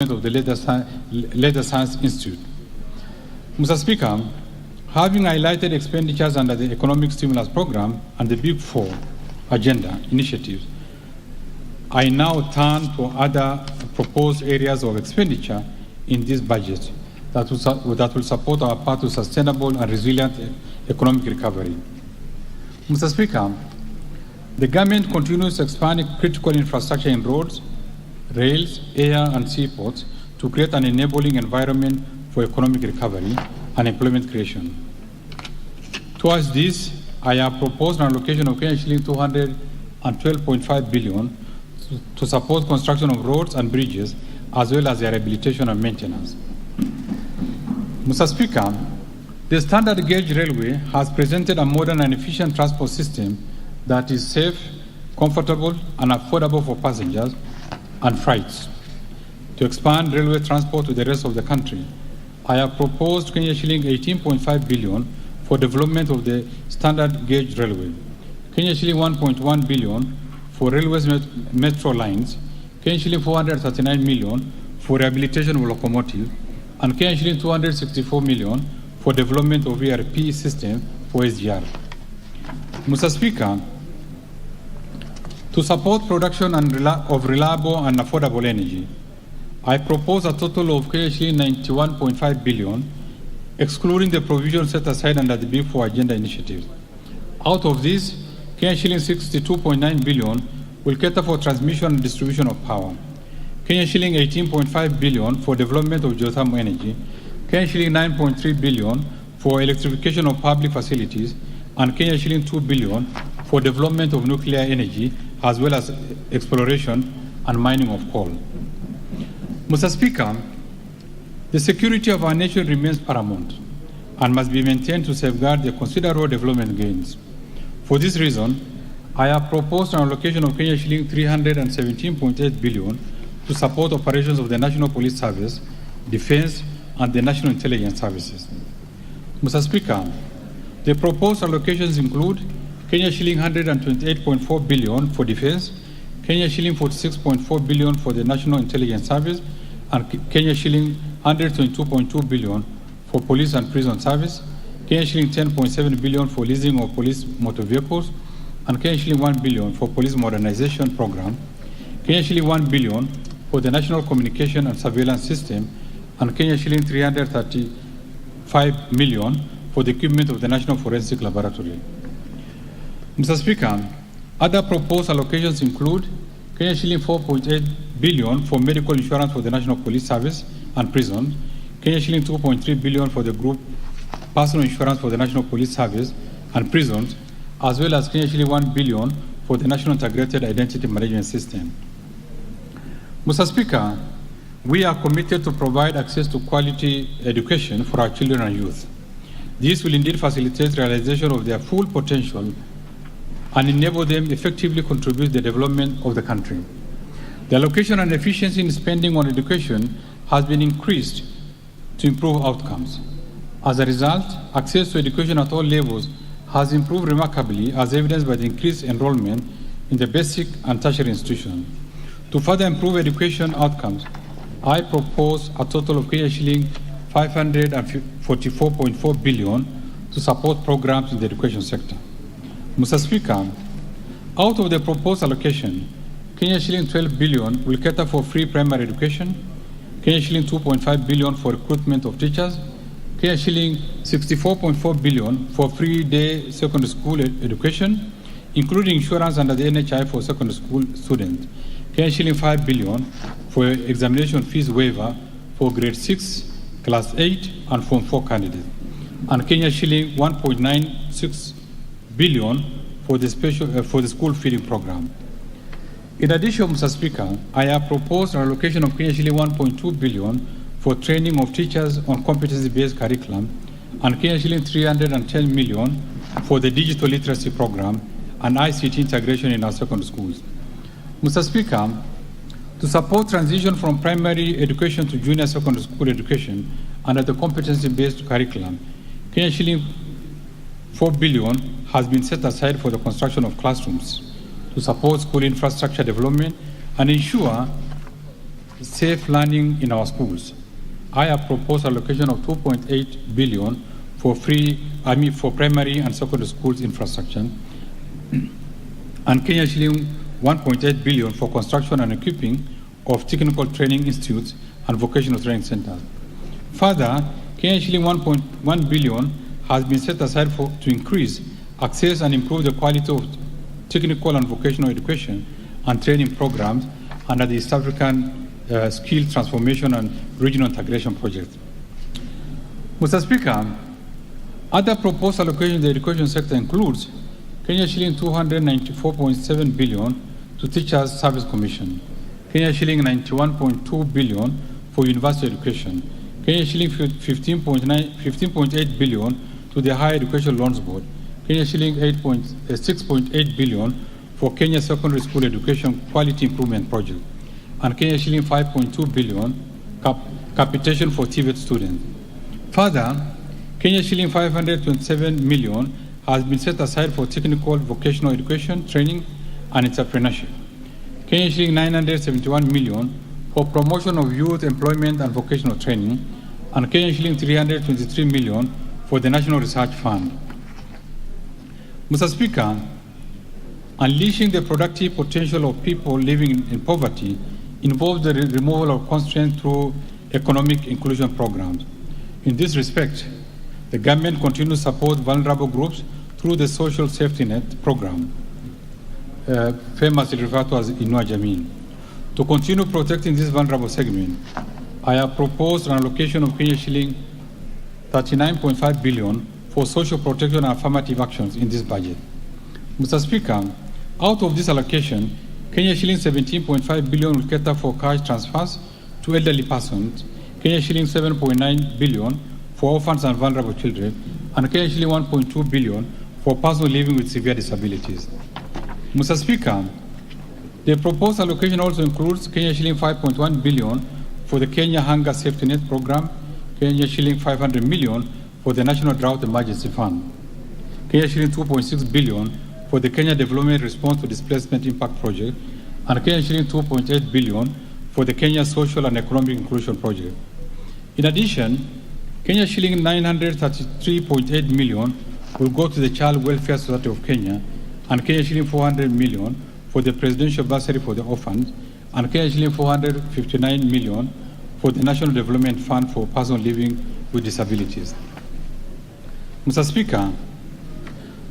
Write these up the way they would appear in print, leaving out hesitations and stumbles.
of the Leather Science Institute. Mr. Speaker, having highlighted expenditures under the Economic Stimulus Program and the Big Four agenda initiatives, I now turn to other proposed areas of expenditure in this budget that will support our path to sustainable and resilient economic recovery. Mr. Speaker, the government continues expanding critical infrastructure in roads, rails, air, and seaports to create an enabling environment for economic recovery and employment creation. Towards this, I have proposed an allocation of shilling 212.5 billion to support construction of roads and bridges, as well as their rehabilitation and maintenance. Mr. Speaker, the standard gauge railway has presented a modern and efficient transport system that is safe, comfortable, and affordable for passengers and freights. To expand railway transport to the rest of the country, I have proposed shilling 18.5 billion for development of the standard gauge railway, shilling 1.1 billion for railways metro lines, shilling 439 million for rehabilitation of locomotives, and shilling 264 million for development of ERP system for SGR. Mr. Speaker, to support production of reliable and affordable energy, I propose a total of 91.5 billion, excluding the provision set aside under the Big Four agenda initiatives. Out of this, shilling 62.9 billion will cater for transmission and distribution of power, shilling 18.5 billion for development of geothermal energy, shilling 9.3 billion for electrification of public facilities, and shilling 2 billion for development of nuclear energy, as well as exploration and mining of coal. Mr. Speaker, the security of our nation remains paramount and must be maintained to safeguard the considerable development gains. For this reason, I have proposed an allocation of shilling 317.8 billion to support operations of the National Police Service, Defense, and the National Intelligence Services. Mr. Speaker, the proposed allocations include shilling 128.4 billion for defense, shilling 46.4 billion for the National Intelligence Service, and shilling 122.2 billion for police and prison service, shilling 10.7 billion for leasing of police motor vehicles, and shilling 1 billion for police modernization program, shilling 1 billion for the National Communication and Surveillance System, and shilling 335 million for the equipment of the National Forensic Laboratory. Mr. Speaker, other proposed allocations include shilling 4.8 billion for medical insurance for the National Police Service and prison, shilling 2.3 billion for the group personal insurance for the National Police Service and prisons, as well as shilling 1 billion for the National Integrated Identity Management System. Mr. Speaker, we are committed to provide access to quality education for our children and youth. This will indeed facilitate realization of their full potential and enable them effectively contribute to the development of the country. The allocation and efficiency in spending on education has been increased to improve outcomes. As a result, access to education at all levels has improved remarkably, as evidenced by the increased enrollment in the basic and tertiary institutions. To further improve education outcomes, I propose a total of shilling 544.4 billion to support programs in the education sector. Mr. Speaker, out of the proposed allocation, shilling 12 billion will cater for free primary education, shilling 2.5 billion for recruitment of teachers, shilling 64.4 billion for free day secondary school education, including insurance under the NHI for secondary school students, shilling 5 billion for examination fees waiver for grade 6, class 8, and Form 4 candidates, and shilling 1.96 billion for the school feeding program. In addition, Mr. Speaker, I have proposed an allocation of shilling 1.2 billion for training of teachers on competency-based curriculum, and shilling 310 million for the digital literacy program and ICT integration in our secondary schools. Mr. Speaker, to support transition from primary education to junior secondary school education under the competency-based curriculum, shilling 4 billion has been set aside for the construction of classrooms to support school infrastructure development and ensure safe learning in our schools. I have proposed allocation of 2.8 billion for for primary and secondary schools infrastructure, and Kenya shilling 1.8 billion for construction and equipping of technical training institutes and vocational training centers. Further, Kenya shilling 1.1 billion has been set aside to increase access and improve the quality of technical and vocational education and training programs under the East African Skill Transformation and Regional Integration Project. Mr. Speaker, other proposed allocation in the education sector includes Kenya shilling 294.7 billion to Teachers Service Commission, Kenya shilling 91.2 billion for university education, Kenya shilling 15.8 billion to the Higher Education Loans Board, Kenya shilling 6.8 billion for Kenya Secondary School Education Quality Improvement Project, and Kenya shilling 5.2 billion capitation for TVET students. Further, Kenya shilling 527 million has been set aside for technical vocational education, training, and entrepreneurship. Kenya shilling 971 million for promotion of youth employment and vocational training, and Kenya shilling 323 million for the National Research Fund. Mr. Speaker, unleashing the productive potential of people living in poverty involves the removal of constraints through economic inclusion programs. In this respect, the government continues to support vulnerable groups through the Social Safety Net program, famously referred to as Inua Jamii. To continue protecting this vulnerable segment, I have proposed an allocation of Kenya shilling 39.5 billion for social protection and affirmative actions in this budget. Mr. Speaker, out of this allocation, Kenya shilling 17.5 billion will cater for cash transfers to elderly persons, Kenya shilling 7.9 billion for orphans and vulnerable children, and Kenya shilling 1.2 billion for persons living with severe disabilities. Mr. Speaker, the proposed allocation also includes Kenya shilling 5.1 billion for the Kenya Hunger Safety Net program, Kenya shilling 500 million for the National Drought Emergency Fund, Kenya shilling 2.6 billion for the Kenya Development Response to Displacement Impact Project, and Kenya shilling 2.8 billion for the Kenya Social and Economic Inclusion Project. In addition, Kenya shilling 933.8 million will go to the Child Welfare Society of Kenya, and Kenya shilling 400 million for the Presidential Bursary for the Orphans, and Kenya shilling 459 million for the National Development Fund for persons living with disabilities. Mr. Speaker,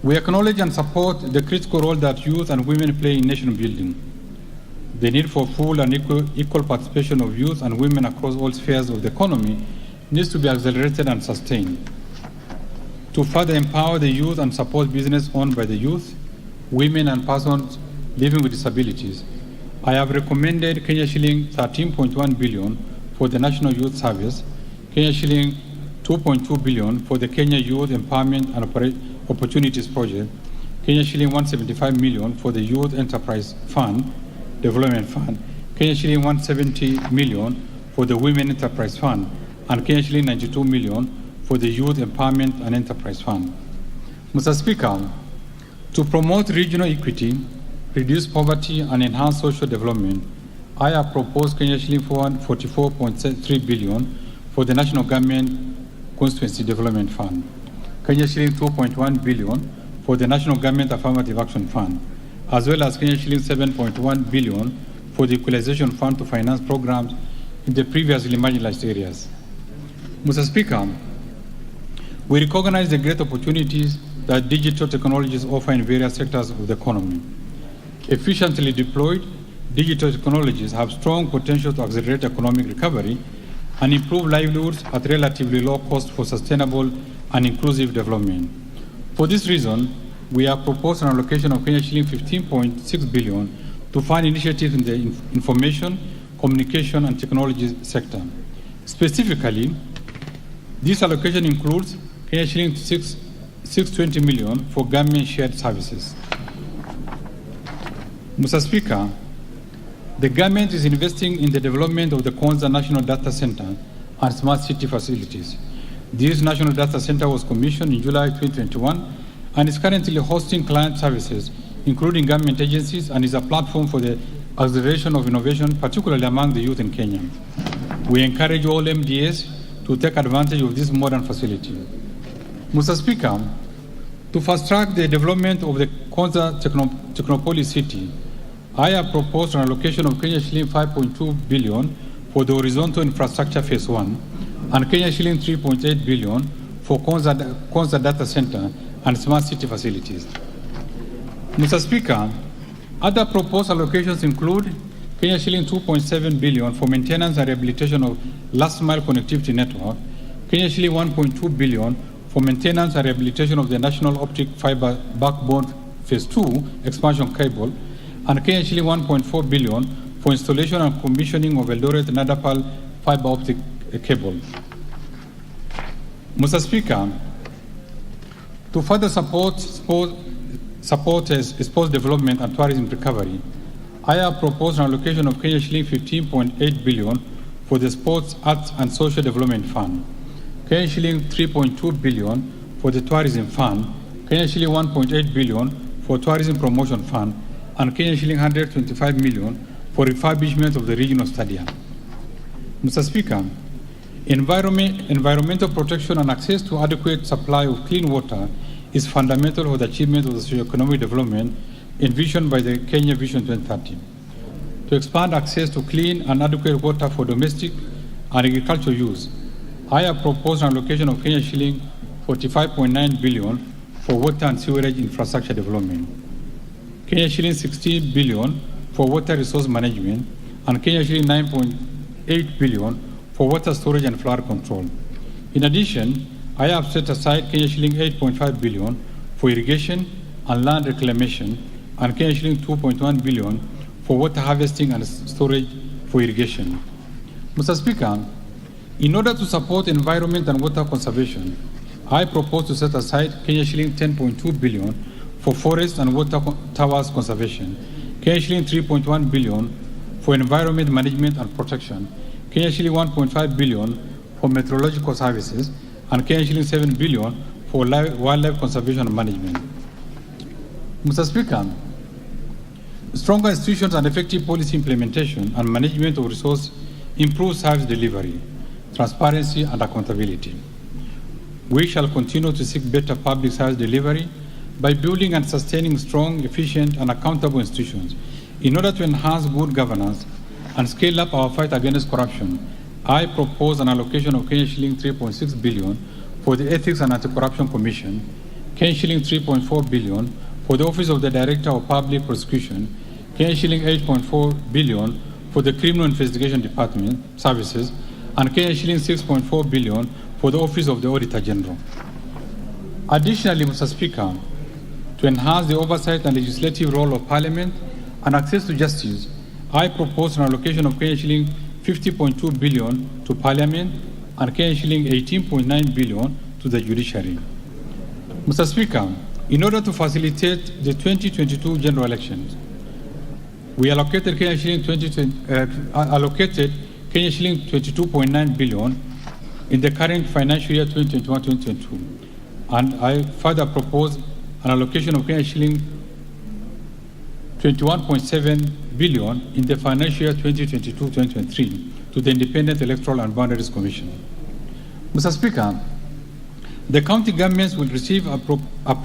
we acknowledge and support the critical role that youth and women play in nation building. The need for full and equal participation of youth and women across all spheres of the economy needs to be accelerated and sustained. To further empower the youth and support business owned by the youth, women and persons living with disabilities, I have recommended Kenya shilling 13.1 billion for the National Youth Service, Kenya shilling 2.2 billion for the Kenya Youth Empowerment and Opportunities Project, Kenya shilling 175 million for the Youth Enterprise Fund, Development Fund, Kenya shilling 170 million for the Women Enterprise Fund, and Kenya shilling 92 million for the Youth Empowerment and Enterprise Fund. Mr. Speaker, to promote regional equity, reduce poverty, and enhance social development, I have proposed Kenya shilling 44.3 billion for the National Government Constituency Development Fund, Kenya shilling 2.1 billion for the National Government Affirmative Action Fund, as well as Kenya shilling 7.1 billion for the Equalization Fund to finance programs in the previously marginalized areas. Mr. Speaker, we recognize the great opportunities that digital technologies offer in various sectors of the economy. Efficiently deployed, digital technologies have strong potential to accelerate economic recovery and improve livelihoods at relatively low cost for sustainable and inclusive development. For this reason, we have proposed an allocation of Kenya shilling 15.6 billion to fund initiatives in the information, communication, and technology sector. Specifically, this allocation includes Kenya shilling 620 million for government shared services. Mr. Speaker, the government is investing in the development of the Konza National Data Center and smart city facilities. This national data center was commissioned in July 2021 and is currently hosting client services, including government agencies, and is a platform for the acceleration of innovation, particularly among the youth in Kenya. We encourage all MDAs to take advantage of this modern facility. Mr. Speaker, to fast-track the development of the Konza Technopolis City, I have proposed an allocation of Kenya shilling 5.2 billion for the horizontal infrastructure phase 1 and Kenya shilling 3.8 billion for Konza Data Center and smart city facilities. Mr. Speaker, other proposed allocations include Kenya shilling 2.7 billion for maintenance and rehabilitation of last mile connectivity network, Kenya shilling 1.2 billion for maintenance and rehabilitation of the national optic fiber backbone phase 2 expansion cable, and Kenya shilling 1.4 billion for installation and commissioning of Eldoret Nadapal fiber optic cable. Mr. Speaker, to further support sports development and tourism recovery, I have proposed an allocation of Kenya shilling 15.8 billion for the Sports, Arts and Social Development Fund, Kenya shilling 3.2 billion for the Tourism Fund, Kenya shilling 1.8 billion for Tourism Promotion Fund, and Kenya shilling 125 million for refurbishment of the regional stadium. Mr. Speaker, environmental protection and access to adequate supply of clean water is fundamental for the achievement of the socio-economic development envisioned by the Kenya Vision 2030. To expand access to clean and adequate water for domestic and agricultural use, I have proposed an allocation of Kenya shilling 45.9 billion for water and sewerage infrastructure development, Kenya shilling 16 billion for water resource management, and Kenya shilling 9.8 billion for water storage and flood control. In addition, I have set aside Kenya shilling 8.5 billion for irrigation and land reclamation, and Kenya shilling 2.1 billion for water harvesting and storage for irrigation. Mr. Speaker, in order to support environment and water conservation, I propose to set aside Kenya shilling 10.2 billion for forest and water towers conservation, Kenya shilling 3.1 billion for environment management and protection, Kenya shilling 1.5 billion for meteorological services, and Kenya shilling 7 billion for wildlife conservation and management. Mr. Speaker, stronger institutions and effective policy implementation and management of resource improve service delivery, transparency, and accountability. We shall continue to seek better public service delivery by building and sustaining strong, efficient, and accountable institutions in order to enhance good governance and scale up our fight against corruption. I propose an allocation of Kenya shilling 3.6 billion for the Ethics and Anti-Corruption Commission, Kenya shilling 3.4 billion for the Office of the Director of Public Prosecution, Kenya shilling 8.4 billion for the Criminal Investigation Department Services, and Kenya shilling 6.4 billion for the Office of the Auditor General. Additionally, Mr. Speaker, to enhance the oversight and legislative role of Parliament and access to justice, I propose an allocation of Kenya shilling 50.2 billion to Parliament and Kenya shilling 18.9 billion to the judiciary. Mr. Speaker, in order to facilitate the 2022 general elections, we allocated Kenya shilling 22.9 billion in the current financial year 2021-2022, and I further propose an allocation of Kenya shilling 21.7 billion in the financial year 2022-2023 to the Independent Electoral and Boundaries Commission. Mr. Speaker, the county governments will receive approximately